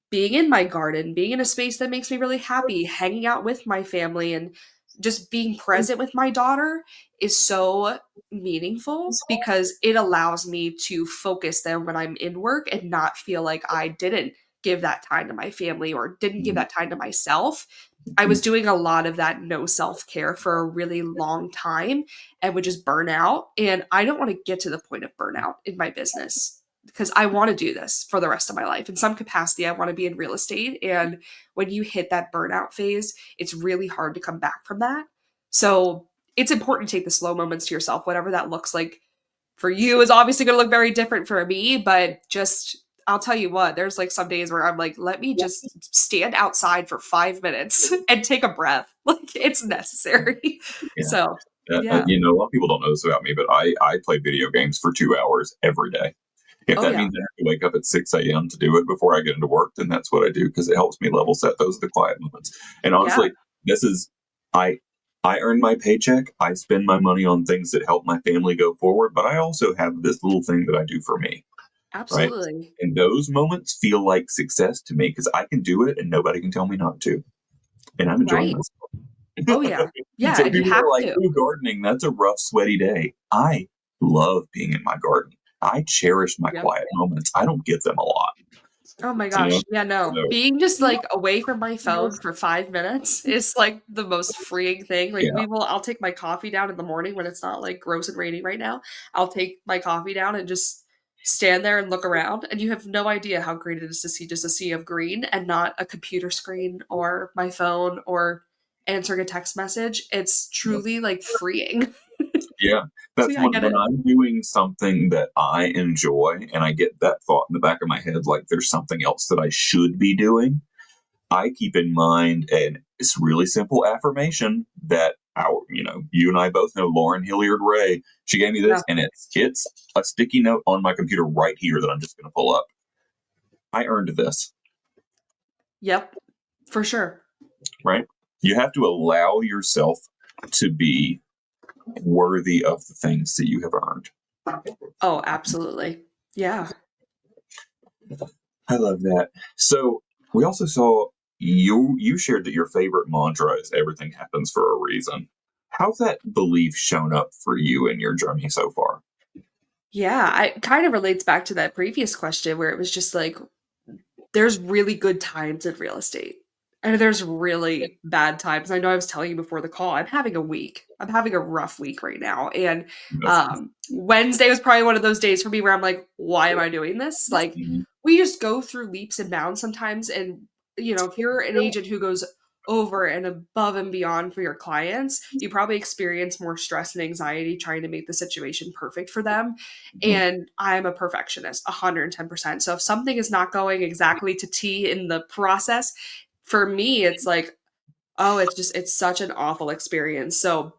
being in my garden, being in a space that makes me really happy, hanging out with my family, and just being present with my daughter is so meaningful, because it allows me to focus then when I'm in work and not feel like I didn't give that time to my family or didn't give that time to myself. I was doing a lot of that no self care for a really long time and would just burn out. And I don't want to get to the point of burnout in my business, because I want to do this for the rest of my life. In some capacity, I want to be in real estate. And when you hit that burnout phase, it's really hard to come back from that. So it's important to take the slow moments to yourself, whatever that looks like for you is obviously going to look very different for me, but just I'll tell you what, there's like some days where I'm like, let me just stand outside for 5 minutes and take a breath. Like, it's necessary. Yeah. So, yeah. A lot of people don't know this about me, but I play video games for 2 hours every day. If Oh, that yeah. means I have to wake up at 6 a.m. to do it before I get into work, then that's what I do because it helps me level set. Those are the quiet moments. And Yeah, honestly, this is I I earn my paycheck. I spend my money on things that help my family go forward, but I also have this little thing that I do for me, right? absolutely. And those moments feel like success to me because I can do it and nobody can tell me not to. And I'm enjoying Right. myself. Oh, yeah. Yeah. So And you people are have like, to. "Ooh, gardening, that's a rough, sweaty day." I love being in my garden. I cherish my Yep. quiet moments. I don't get them a lot, Oh my you know? gosh. Yeah, no. So, Being just like away from my phone for 5 minutes is like the most freeing thing. Like, yeah, I'll take my coffee down in the morning when it's not like gross and rainy right now. I'll take my coffee down and just stand there and look around. And you have no idea how great it is to see just a sea of green and not a computer screen or my phone or answering a text message. It's yeah, truly like freeing. yeah. So That's yeah, I when get it. I'm doing something that I enjoy and I get that thought in the back of my head, like there's something else that I should be doing. I keep in mind, and it's really simple affirmation that you and I both know Lauren Hilliard Ray. She gave me Yeah. this, and it's a sticky note on my computer right here that I'm just going to pull up. I earned this, Yep. For sure. right? You have to allow yourself to be worthy of the things that you have earned. Oh, absolutely. Yeah. I love that. So we also saw you shared that your favorite mantra is everything happens for a reason. How's that belief shown up for you in your journey so far? Yeah, I kind of relates back to that previous question where it was just like there's really good times in real estate. And there's really bad times. I know I was telling you before the call, I'm having a week. I'm having a rough week right now. And Yes. Wednesday was probably one of those days for me where I'm like, why am I doing this? Like, Mhm. we just go through leaps and bounds sometimes. And, if you're an agent who goes over and above and beyond for your clients, you probably experience more stress and anxiety trying to make the situation perfect for them. Mhm. And I'm a perfectionist, 110%. So if something is not going exactly to T in the process, for me, it's like, oh, it's such an awful experience. So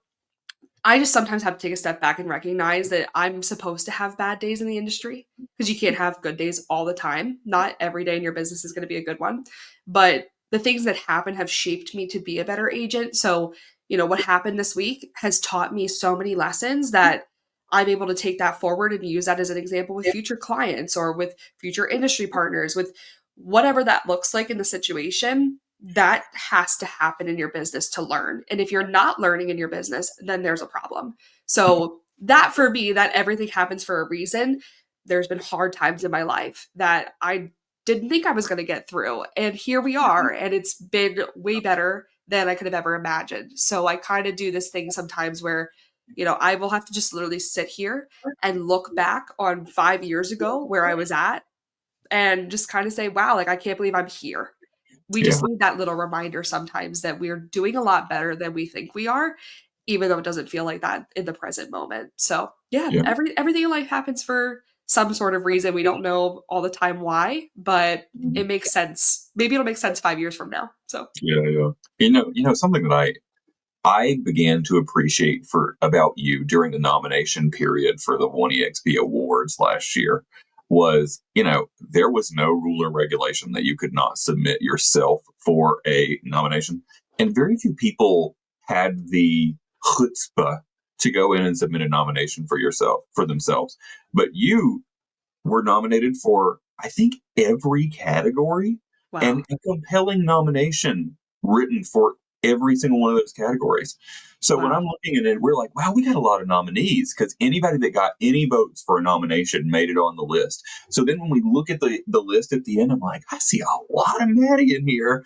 I just sometimes have to take a step back and recognize that I'm supposed to have bad days in the industry because you can't have good days all the time. Not every day in your business is going to be a good one. But the things that happen have shaped me to be a better agent. So, what happened this week has taught me so many lessons that I'm able to take that forward and use that as an example with future clients or with future industry partners, with whatever that looks like in the situation. That has to happen in your business to learn. And if you're not learning in your business, then there's a problem. So, that for me, that everything happens for a reason. There's been hard times in my life that I didn't think I was going to get through. And here we are. And it's been way better than I could have ever imagined. So, I kind of do this thing sometimes where, I will have to just literally sit here and look back on 5 years ago where I was at and just kind of say, wow, like I can't believe I'm here. We Yeah, just need that little reminder sometimes that we're doing a lot better than we think we are, even though it doesn't feel like that in the present moment. So yeah, yeah, everything in life happens for some sort of reason. We don't know all the time why, but it makes sense. Maybe it'll make sense 5 years from now. So yeah, yeah. Something that I began to appreciate for about you during the nomination period for the 1EXP awards last year was, there was no rule or regulation that you could not submit yourself for a nomination. And very few people had the chutzpah to go in and submit a nomination for themselves. But you were nominated for, I think, every category and wow. a compelling nomination written for every single one of those categories. So when Wow. I'm looking at it, we're like, wow, we got a lot of nominees because anybody that got any votes for a nomination made it on the list. So then when we look at the list at the end, I'm like, I see a lot of Maddie in here.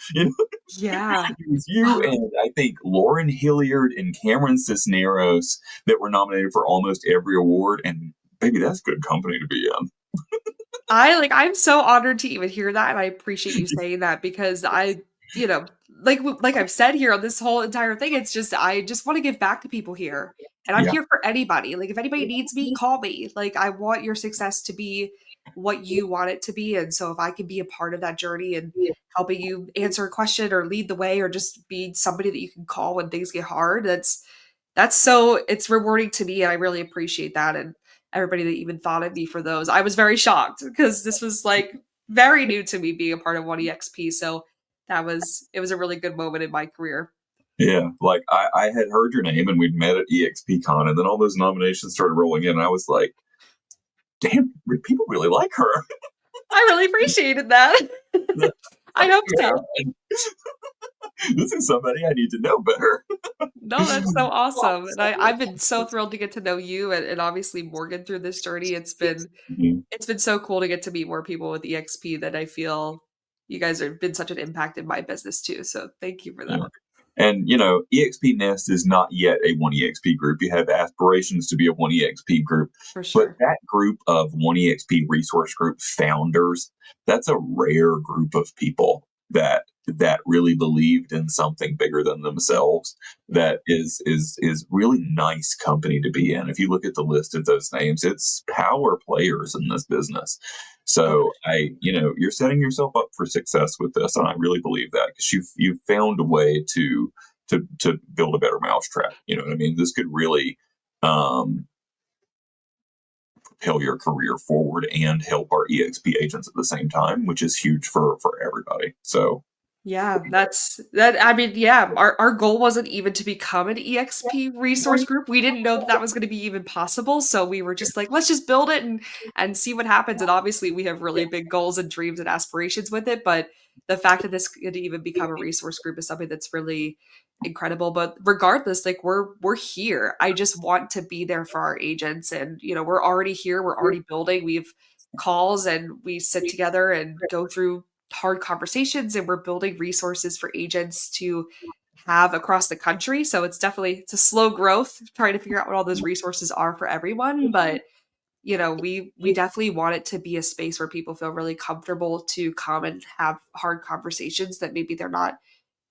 Yeah. It was you and I think Lauren Hilliard and Cameron Cisneros that were nominated for almost every award. And baby, that's good company to be in. I'm so honored to even hear that, and I appreciate you saying that because you know, like I've said here on this whole entire thing, it's just I just want to give back to people here, and I'm Yeah. here for anybody. Like if anybody needs me, call me. Like I want your success to be what you want it to be, and so if I can be a part of that journey and helping you answer a question or lead the way or just be somebody that you can call when things get hard, that's so it's rewarding to me, and I really appreciate that. And everybody that even thought of me for those. I was very shocked because this was like very new to me being a part of 1EXP. So it was a really good moment in my career. Yeah, like I had heard your name and we'd met at EXPCon, and then all those nominations started rolling in, and I was like, "Damn, people really like her." I really appreciated that. I hope so. This is somebody I need to know better. No, that's so awesome. And I've been so thrilled to get to know you and obviously Morgan through this journey. Mhm. It's been so cool to get to meet more people with EXP that I feel you guys have been such an impact in my business too. So thank you for that. Yeah. And EXP Nest is not yet a 1EXP group. You have aspirations to be a 1EXP group, For but sure. that group of 1EXP resource group founders, that's a rare group of people that really believed in something bigger than themselves. Yeah. That is really nice company to be in. If you look at the list of those names, it's power players in this business. Oh, So you're setting yourself up for success with this, and I really believe that because you've found a way to build a better mousetrap. You know what I mean? This could really um, propel your career forward and help our EXP agents at the same time, which is huge for everybody. So Yeah, that's that I mean, yeah, our goal wasn't even to become an EXP resource group. We didn't know that that was gonna be even possible, so we were just like, "Let's just build it and see what happens," and obviously, we have really big goals and dreams and aspirations with it, but the fact that this could even become a resource group is something that's really incredible, but regardless, like, we're here. I just want to be there for our agents and, we're already here, we're already building, we've calls and we sit together and go through hard conversations and we're building resources for agents to have across the country. So it's a slow growth trying to figure out what all those resources are for everyone, but we definitely want it to be a space where people feel really comfortable to come and have hard conversations that maybe they're not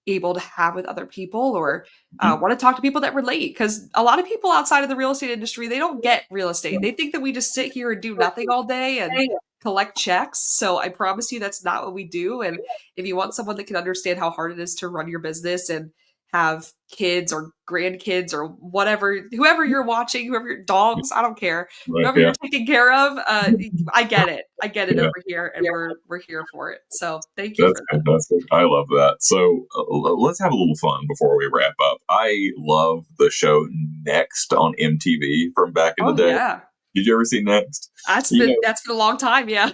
able to have with other people or Mhm. want to talk to people that relate because a lot of people outside of the real estate industry they don't get real estate. They think that we just sit here and do nothing all day and collect checks. So I promise you that's not what we do. And if you want someone that can understand how hard it is to run your business and have kids or grandkids or whatever, whoever you're watching, whoever your dogs, I don't care, Right, whoever you're yeah, taking care of, I get it. I get it yeah. over here, and we're here for it. So thank you That's for that. fantastic. I love that. So let's have a little fun before we wrap up. I love the show Next on MTV from back in the Oh day. yeah. Did you ever see Next? That's You been know, that's been a long time, yeah.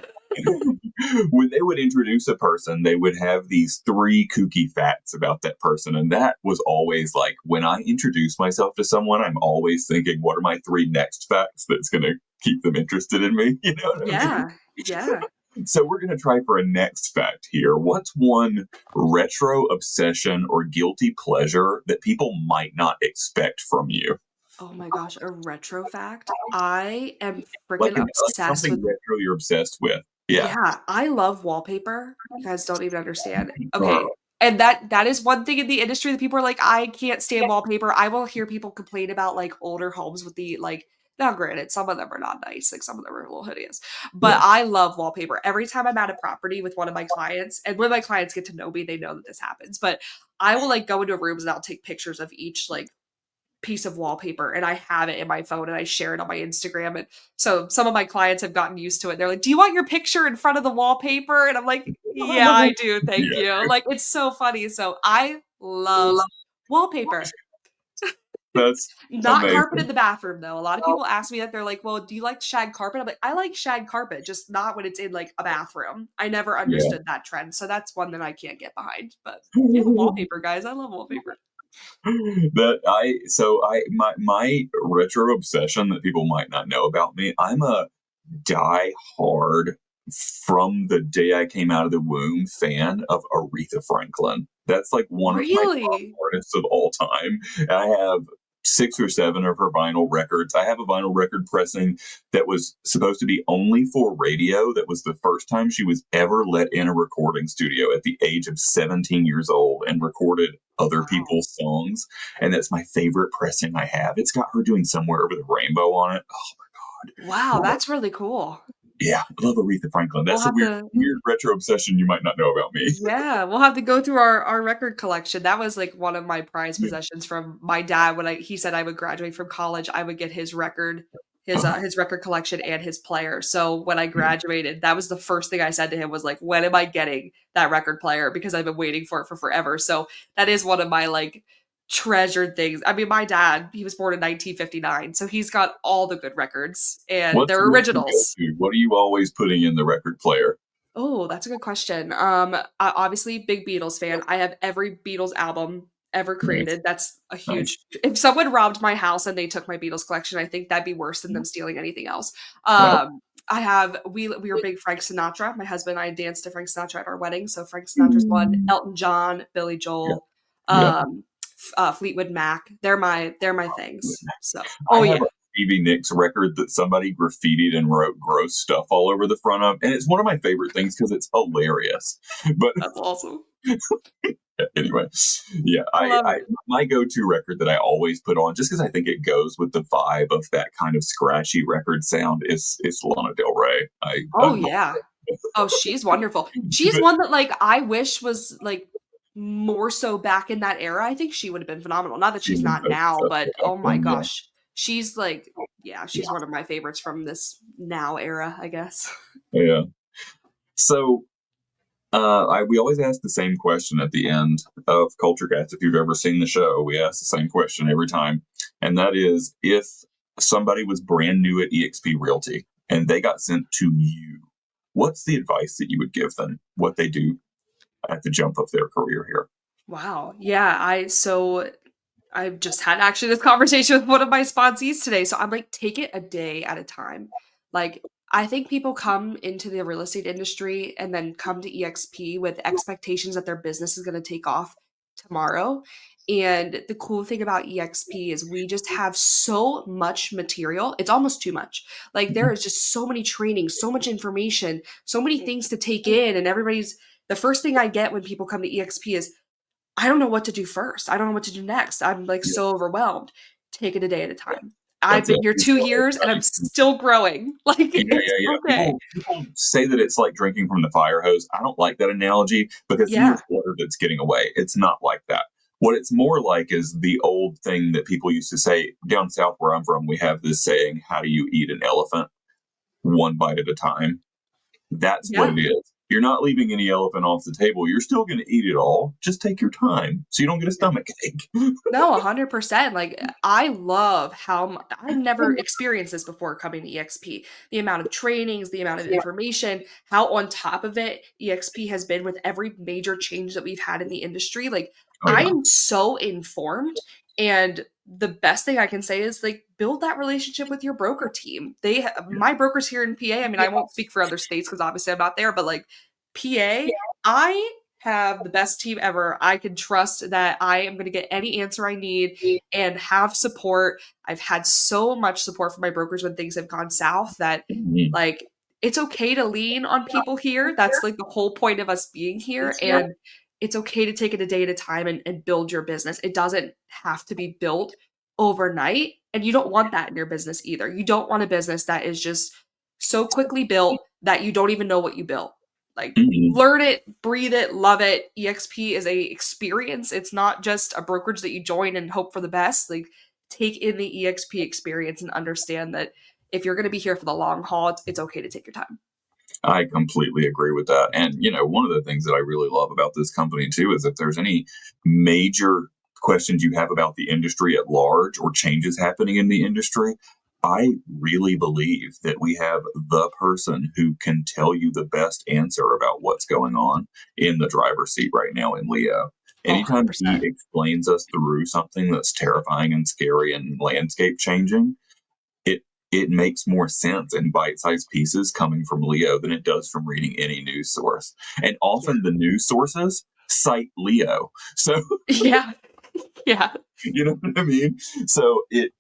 when they would introduce a person, they would have these three kooky facts about that person. And that was always like, when I introduce myself to someone, I'm always thinking, what are my three next facts that's going to keep them interested in me? You know what I mean? Yeah, yeah. So we're going to try for a next fact here. What's one retro obsession or guilty pleasure that people might not expect from you? Oh my gosh, a retro fact. I am freaking Like obsessed something with retro you're obsessed with. Yeah. yeah, I love wallpaper. You guys don't even understand. Okay, Oh, and that is one thing in the industry that people are like, "I can't stand wallpaper." I will hear people complain about, like, older homes with the, like now granted, some of them are not nice, like, some of them are a little hideous, but yeah. I love wallpaper. Every time I'm at a property with one of my clients and when my clients get to know me, they know that this happens, but I will, like, go into rooms and I'll take pictures of each, like, piece of wallpaper and I have it in my phone and I share it on my Instagram. And so some of my clients have gotten used to it. They're like, "Do you want your picture in front of the wallpaper?" And I'm like, "Yeah, I do. Thank Yeah, you." Like it's so funny. So I love wallpaper. that's Not carpet in amazing. the bathroom though. A lot of people ask me that they're like, "Well, do you like shag carpet?" I'm like, "I like shag carpet, just not when it's in like a bathroom." I never Yeah. understood that trend. So that's one that I can't get behind. But yeah, wallpaper guys. I love wallpaper. That I so I my retro obsession that people might not know about me. I'm a die hard from the day I came out of the womb fan of Aretha Franklin. That's like one of my top Really? artists of all time. And I have six or seven of her vinyl records. I have a vinyl record pressing that was supposed to be only for radio. That was the first time she was ever let in a recording studio at the age of 17 years old and recorded other Wow. people's songs. And that's my favorite pressing I have. It's got her doing Somewhere Over the Rainbow on it. Wow, that's really cool. Yeah, I love Aretha Franklin. We'll That's a have weird, to weird retro obsession you might not know about me. yeah, we'll have to go through our record collection. That was, like, one of my prized Yeah. possessions from my dad when he said I would graduate from college, I would get his record collection and his player. So, when I Yeah. graduated, that was the first thing I said to him was like, "When am I getting that record player?" Because I've been waiting for it for forever. So, that is one of my, like, treasured things. I mean, my dad, he was born in 1959, so he's got all the good records, and What's they're your originals. go-to? What are you always putting in the record player? Oh, that's a good question. Obviously, big Beatles fan. I have every Beatles album ever Nice, creative. That's a nice. huge if someone robbed my house and they took my Beatles collection, I think that'd be worse than them stealing anything else. Well, I have we were big Frank Sinatra. My husband and I danced to Frank Sinatra at our wedding, so Frank Sinatra's one. Elton John, Billy yeah, Joel, yeah. Fleetwood Mac. They're my things. So, I oh have yeah, a Stevie Nicks record that somebody graffitied and wrote gross stuff all over the front of, and it's one of my favorite things because it's hilarious. But that's awesome. anyway, yeah, I love I it. my go-to record that I always put on, just because I think it goes with the vibe of that kind of scratchy record sound, is Lana Del Rey. I Oh yeah. Oh, she's wonderful. She's but one that, like, I wish was, like, more so back in that era. I think she would have been phenomenal. Not that she she's was not so now, successful but back oh my then. Yeah, gosh. She's, like yeah, she's one of my favorites from this now era, I guess. yeah. So We always ask the same question at the end of CultureCast. If you've ever seen the show, we ask the same question every time. And that is, if somebody was brand new at eXp Realty and they got sent to you, what's the advice that you would give them, what they do at the jump of their career here? Wow. Yeah, I've just had actually this conversation with one of my sponsees today. So I'm like, take it a day at a time. Like, I think people come into the real estate industry and then come to EXP with expectations that their business is going to take off tomorrow. And the cool thing about EXP is we just have so much material. It's almost too much. Like, there is just so many trainings, so much information, so many things to take in. And the first thing I get when people come to EXP is, I don't know what to do first. I don't know what to do next. I'm like Yeah, so overwhelmed. Take it a day at a time. I've that's it. been here 2 years and I'm still growing. Like, Yeah, it's yeah, yeah. okay. People say that it's like drinking from the fire hose. I don't like that analogy because then Yeah. it's water that's getting away. It's not like that. What it's more like is the old thing that people used to say down south where I'm from. We have this saying, "How do you eat an elephant? One bite at a time." That's what Yeah. it is. You're not leaving any elephant off the table. You're still going to eat it all. Just take your time so you don't get a Yeah. stomach ache. No, 100%. Like, I love I've never experienced this before coming to EXP. The amount of trainings, the amount of information, how on top of it EXP has been with every major change that we've had in the industry. Like, Oh I yeah, am so informed. And the best thing I can say is, like, build that relationship with your broker team. My brokers here in PA, I mean, I won't speak for other states because obviously I'm not there, but like PA, I have the best team ever. I can trust that I am going to get any answer I need and have support. I've had so much support from my brokers when things have gone south that, Mhm. like, it's okay to lean on people here. That's like the whole point of us being here. And it's okay to take it a day at a time and build your business. It doesn't have to be built overnight. And you don't want that in your business either. You don't want a business that is just so quickly built that you don't even know what you built. Like, Mhm. learn it, breathe it, love it. EXP is a experience. It's not just a brokerage that you join and hope for the best. Like, take in the EXP experience and understand that if you're going to be here for the long haul, it's okay to take your time. I completely agree with that. And, one of the things that I really love about this company too is if there's any major questions you have about the industry at large or changes happening in the industry, I really believe that we have the person who can tell you the best answer about what's going on in the driver's seat right now in Leo. Oh, Anytime he 100%. explains us through something that's terrifying and scary and landscape changing, it it makes more sense in bite-sized pieces coming from Leo than it does from reading any news source. And Yeah. often the news sources cite Leo. So Yeah. Yeah. you know what I mean? So it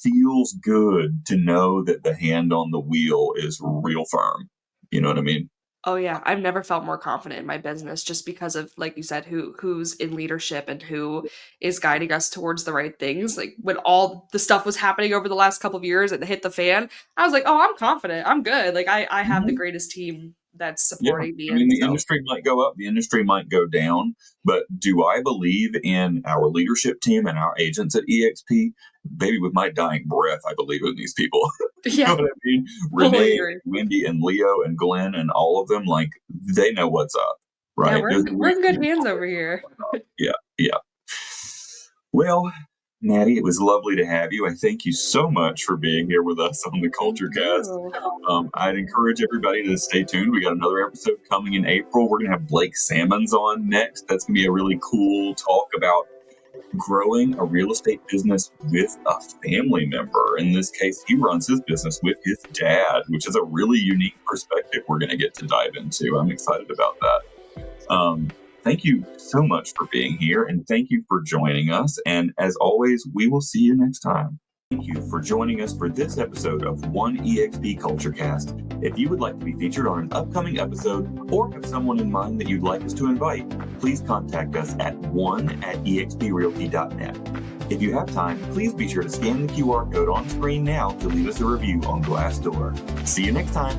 feels good to know that the hand on the wheel is real firm. You know what I mean? Oh yeah, I've never felt more confident in my business just because of, like you said, who's in leadership and who is guiding us towards the right things. Like, when all the stuff was happening over the last couple of years and it hit the fan, I was like, "Oh, I'm confident. I'm good. Like, I have the Mhm. greatest team that's Yeah. supporting me." I mean, And the so, industry might go up, the industry might go down, but do I believe in our leadership team and our agents at EXP? Baby, with my dying breath, I believe in these people. You know yeah, what I mean? fully Renee, agree. Wendy, and Leo, and Glenn, and all of them, like, they know what's up, Yeah, right? There's a we're in good reason. hands over here. Yeah, yeah. Well, Maddie, it was lovely to have you. I thank you so much for being here with us on the Thank Culture Cast. you. I'd encourage everybody to stay tuned. We got another episode coming in April. We're going to have Blake Salmons on next. That's going to be a really cool talk about growing a real estate business with a family member. In this case, he runs his business with his dad, which is a really unique perspective we're going to get to dive into. I'm excited about that. Thank you so much for being here, and thank you for joining us. And as always, we will see you next time. Thank you for joining us for this episode of One EXP CultureCast. If you would like to be featured on an upcoming episode or have someone in mind that you'd like us to invite, please contact us at one@exprealty.net. If you have time, please be sure to scan the QR code on screen now to leave us a review on Glassdoor. See you next time.